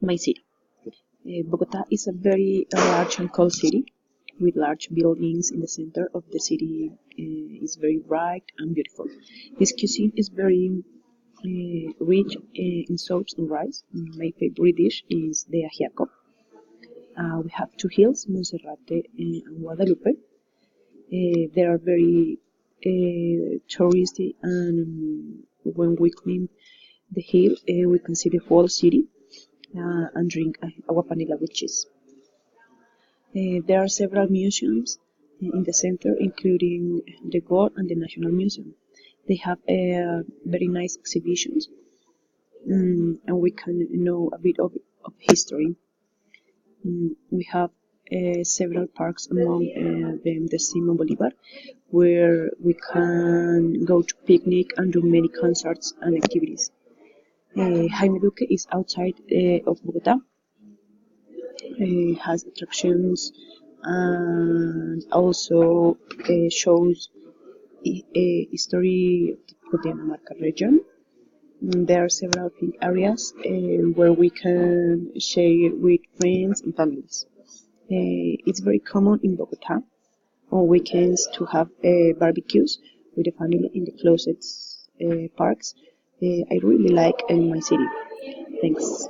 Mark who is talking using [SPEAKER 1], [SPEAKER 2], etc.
[SPEAKER 1] My city. Bogota is a very large and cold city with large buildings in the center of the city. Is very bright and beautiful. This cuisine is very rich in soups and rice. My favorite dish is the ajiaco. We have two hills, Monserrate and Guadalupe. They are very touristy, and when we climb the hill, we can see the whole city and drink agua panela with cheese. There are several museums in the center, including the Gold and the National Museum. They have very nice exhibitions, and we can know a bit of history. We have several parks, among them the Simon Bolivar, where we can go to picnic and do many concerts and activities. Jaime Duque is outside of Bogota. Has attractions and also shows history of the Cundinamarca region. There are several pink areas where we can share with friends and families. It's very common in Bogota on weekends to have barbecues with the family in the closest parks. I really like my city. Thanks.